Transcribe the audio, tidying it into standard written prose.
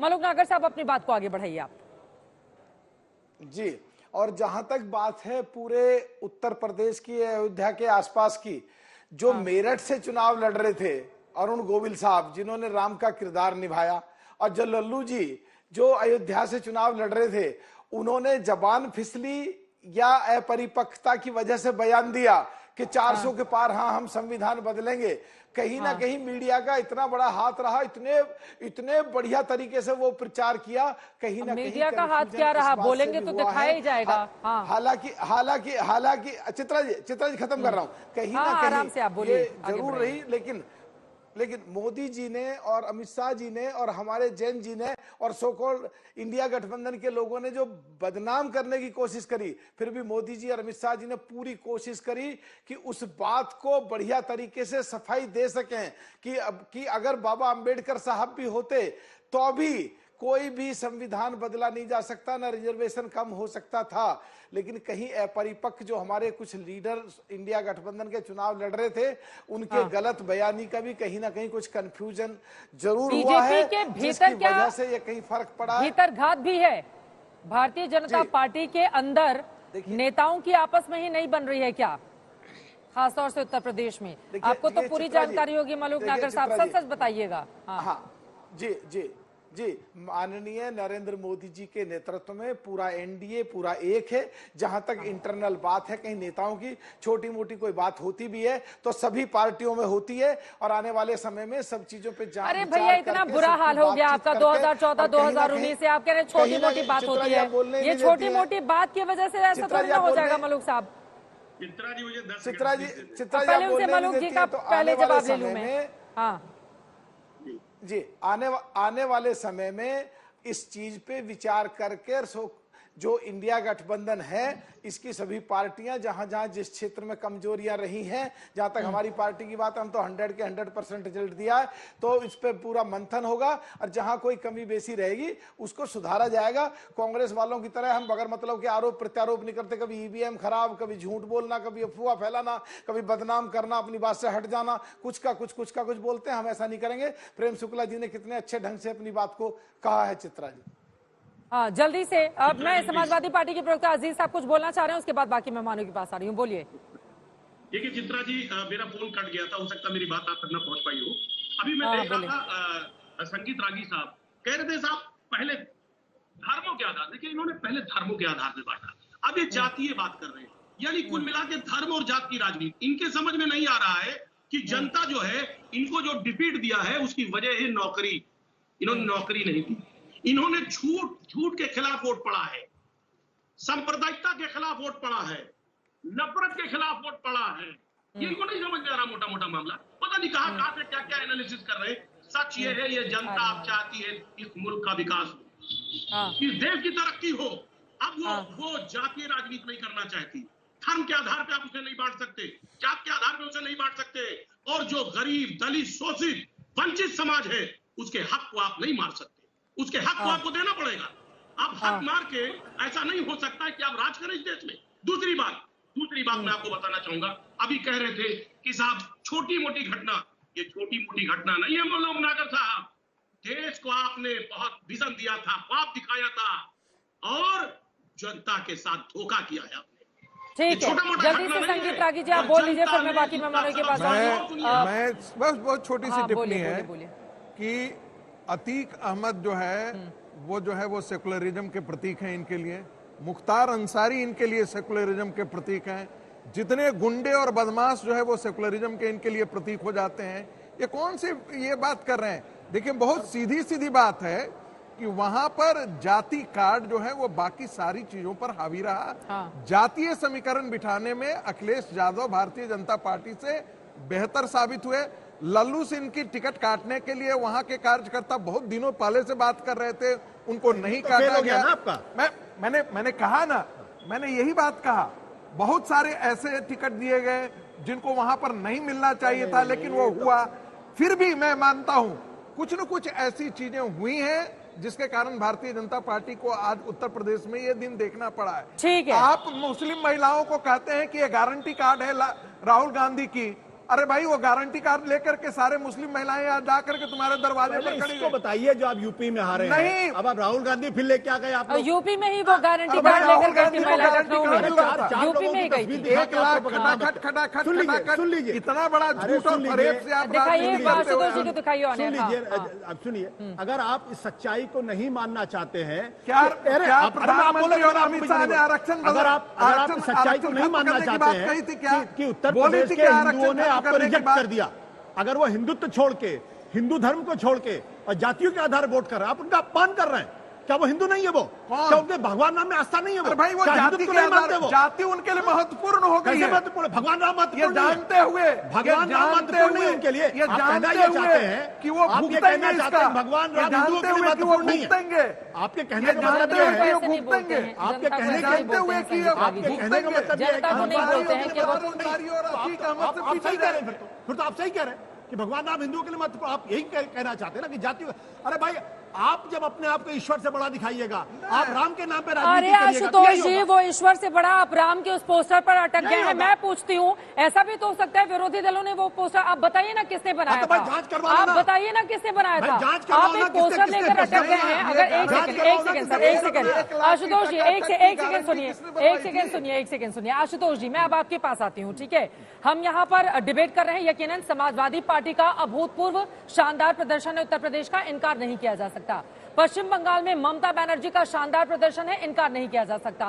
मलूक नागर साहब अपनी बात को आगे बढ़ाइए आप। जी, और जहां तक बात है पूरे उत्तर प्रदेश की, अयोध्या के आसपास की, जो मेरठ से चुनाव लड़ रहे थे अरुण गोविल साहब, जिन्होंने राम का किरदार निभाया, और जो लल्लू जी जो अयोध्या से चुनाव लड़ रहे थे, उन्होंने जबान फिसली या अपरिपक्वता की वजह से बयान दिया कि 400 के पार, हाँ हम संविधान बदलेंगे। कहीं ना कहीं मीडिया का इतना बड़ा हाथ रहा, इतने बढ़िया तरीके से वो प्रचार किया, कहीं ना कहीं मीडिया का हाथ क्या रहा, बोलेंगे तो दिखाया ही जाएगा। हालांकि चित्रा जी खत्म कर रहा हूं, कहीं ना कहीं ये जरूर रही, लेकिन मोदी जी ने और अमित शाह जी ने और हमारे जैन जी ने और सो कॉल्ड इंडिया गठबंधन के लोगों ने जो बदनाम करने की कोशिश करी, फिर भी मोदी जी और अमित शाह जी ने पूरी कोशिश करी कि उस बात को बढ़िया तरीके से सफाई दे सकें कि अगर बाबा अंबेडकर साहब भी होते तो भी कोई भी संविधान बदला नहीं जा सकता, ना रिजर्वेशन कम हो सकता था। लेकिन कहीं अपरिपक्व जो हमारे कुछ लीडर इंडिया गठबंधन के चुनाव लड़ रहे थे, उनके गलत बयानी का भी कहीं ना कहीं कुछ कंफ्यूजन जरूर हुआ है, के जिसकी वजह से ये कहीं फर्क पड़ा है। भीतरघात भी है भारतीय जनता पार्टी के अंदर, नेताओं की आपस में ही नहीं बन रही है क्या, खासतौर से उत्तर प्रदेश में? आपको तो पूरी जानकारी होगी मलूक नागर साहब, सच बताइएगा। हाँ जी, माननीय नरेंद्र मोदी जी के नेतृत्व में पूरा एनडीए पूरा एक है। जहां तक इंटरनल बात है, कहीं नेताओं की छोटी मोटी कोई बात होती भी है तो सभी पार्टियों में होती है, और आने वाले समय में सब चीजों पे जांच। अरे भैया, इतना बुरा हाल हो गया आपका 2014 2019 से, आप कह रहे छोटी मोटी बात होती है, ये छोटी मोटी बात की वजह से ऐसा थोड़ी ना हो जाएगा मलूक साहब। चित्रा जी मलूक जी का पहले जवाब ले लूं मैं। हाँ जी, आने वाले समय में इस चीज पे विचार करके जो इंडिया गठबंधन है, इसकी सभी पार्टियां जहां जहां जिस क्षेत्र में कमजोरियां रही हैं, जहां तक हमारी पार्टी की बात, हम तो 100 के 100% रिजल्ट दिया है, तो इस पे पूरा मंथन होगा, और जहां कोई कमी बेसी रहेगी उसको सुधारा जाएगा। कांग्रेस वालों की तरह हम बगैर मतलब के आरोप प्रत्यारोप नहीं करते, कभी ईवीएम खराब, कभी झूठ बोलना, कभी अफवाह फैलाना, कभी बदनाम करना, अपनी बात से हट जाना, कुछ का कुछ बोलते हैं, हम ऐसा नहीं करेंगे। प्रेम शुक्ला जी ने कितने अच्छे ढंग से अपनी बात को कहा है। चित्रा जी हाँ, जल्दी से अब मैं समाजवादी पार्टी के प्रवक्ता अजीज साहब कुछ बोलना चाह रहे हैं, उसके बाद बाकी मेहमानों के पास आ रही हूँ। बोलिए। देखिए चित्रा जी, मेरा फोन कट गया था, हो सकता मेरी बात आप तक न पहुंच पाई हो। अभी मैं देख रहा था संगीत रागी साहब कह रहे थे, साहब पहले धर्मों के आधार, देखिए इन्होंने पहले धर्मों के आधार पर बांटा, अब ये जातीय बात कर रहे हैं, यानी कुल मिला के धर्म और जात की राजनीति। इनके समझ में नहीं आ रहा है कि जनता जो है इनको जो डिफीट दिया है उसकी वजह है नौकरी। इन्होंने नौकरी नहीं दी, इन्होंने झूठ के खिलाफ वोट पड़ा है, सांप्रदायिकता के खिलाफ वोट पड़ा है, नफरत के खिलाफ वोट पड़ा है। ये इनको नहीं समझ में आ रहा मोटा मामला, पता नहीं कहां से क्या एनालिसिस कर रहे हैं। सच ये है, ये जनता अब चाहती है इस मुल्क का विकास हो, इस देश की तरक्की हो। अब वो जातीय राजनीति नहीं करना चाहती, धर्म के आधार पर आप उसे नहीं बांट सकते, जात के आधार पर उसे नहीं बांट सकते, और जो गरीब दलित शोषित वंचित समाज है उसके हक को आप नहीं मार सकते, उसके हक को आपको देना पड़ेगा। आप हक मार के ऐसा नहीं हो सकता है कि आप राज करें इस देश में। दूसरी बात मैं आपको बताना चाहूंगा, अभी कह रहे थे कि साहब छोटी मोटी घटना, ये छोटी मोटी घटना नहीं है मलूक नागर साहब, देश को आपने बहुत विजन दिया था, ख्वाब दिखाया था, और जनता के साथ धोखा किया है आपने। ठीक है, जल्दी से संगीत रागी जी आप बोल लीजिए, फिर मैं बाकी मेहमानों के पास मैं बस बहुत छोटी सी टिप्पणी है कि अतीक अहमद जो है वो सेकुलरिज्म के प्रतीक हैं इनके लिए, मुख्तार अंसारी इनके लिए सेकुलरिज्म के प्रतीक हैं, जितने गुंडे और बदमाश जो है वो सेकुलरिज्म के इनके लिए प्रतीक हो जाते हैं। ये कौन सी ये बात कर रहे हैं? देखिए बहुत सीधी बात है कि वहां पर जाति कार्ड जो है वो बाकी सारी चीजों पर हावी रहा। जातीय समीकरण बिठाने में अखिलेश यादव भारतीय जनता पार्टी से बेहतर साबित हुए। लल्लू सिंह की टिकट काटने के लिए वहां के कार्यकर्ता बहुत दिनों पहले से बात कर रहे थे, उनको नहीं काटा गया ना आपका। मैंने कहा ना, मैंने यही बात कहा, बहुत सारे ऐसे टिकट दिए गए जिनको वहां पर नहीं मिलना चाहिए था, लेकिन वो हुआ। फिर भी मैं मानता हूं कुछ न कुछ ऐसी चीजें हुई हैं जिसके कारण भारतीय जनता पार्टी को आज उत्तर प्रदेश में ये दिन देखना पड़ा है। ठीक है, आप मुस्लिम महिलाओं को कहते हैं कि ये गारंटी कार्ड है राहुल गांधी की, अरे भाई वो गारंटी कार्ड लेकर के सारे मुस्लिम महिलाएं यहाँ जा करके तुम्हारे दरवाजे पर खड़ी इसको बताइए जो आप यूपी में हारे नहीं। हैं। अब आप राहुल गांधी फिर लेके आ गए आप लोग। यूपी में ही वो गारंटी कार्ड लेकर गई थी महिला लखनऊ में, यूपी में ही गई थी। 1 लाख खटाखट सुन लीजिए, इतना बड़ा झूठ और फरेब से आप दिखाइए, राजनीति करते आशुतोष जी हो। को दिखाइए। सुन लीजिए, अब सुनिए, अगर आप इस सच्चाई को नहीं मानना चाहते हैं, क्या प्रधानमंत्री और अमित शाह ने आरक्षण अगर आप इस सच्चाई को नहीं मानना चाहते हैं कि उत्तर प्रदेश के हिंदुओं ने आपको रिजेक्ट कर दिया, अगर वो हिंदुत्व छोड़ के, हिंदू धर्म को छोड़ के और जातियों के आधार वोट कर रहे हैं, आप उनका अपमान कर रहे हैं। क्या वो हिंदू नहीं है? वो क्या उनके भगवान राम में आस्था नहीं है? वो भाई वो जाति के आधार, जाति उनके लिए महत्वपूर्ण हो गई है। महत्वपूर्ण? भगवान राम महत्वपूर्ण जानते हुए, भगवान राम महत्वपूर्ण नहीं उनके लिए। ये जानते हुए कि वो भुगतेंगे इसका, भगवान राम हिंदुओं के लिए महत्वपूर्ण नहीं है। आपके कहने का मतलब ये है, भुगतेंगे, आपके कहने जानते हुए कि आपके कहने का मतलब ये है कि आप सही कह रहे हैं। फिर तो आप सही कह रहे हैं कि भगवान राम हिंदुओं के लिए महत्वपूर्ण। आप यही कहना चाहते हैं ना कि जाति। अरे भाई, आप जब अपने आप को ईश्वर से बड़ा दिखाइएगा, आप राम के नाम पे राजनीति अरे करिएगा, आशुतोष जी, वो ईश्वर से बड़ा आप राम के उस पोस्टर पर अटक गए हैं। मैं पूछती हूँ, ऐसा भी तो हो सकता है विरोधी दलों ने वो पोस्टर, आप बताइए ना किसने बनाया था? जांच करवा आप बताइए ना किसने बनाया था? आप एक पोस्टर लेकर अटक गए हैं। अगर एक सेकंड आशुतोष जी, एक सेकंड सुनिए आशुतोष जी, मैं अब आपके पास आती हूँ, ठीक है? हम यहाँ पर डिबेट कर रहे हैं। यकीनन समाजवादी पार्टी का अभूतपूर्व शानदार प्रदर्शन है उत्तर प्रदेश का, इनकार नहीं किया जा सकता। पश्चिम बंगाल में ममता बनर्जी का शानदार प्रदर्शन है, इनकार नहीं किया जा सकता।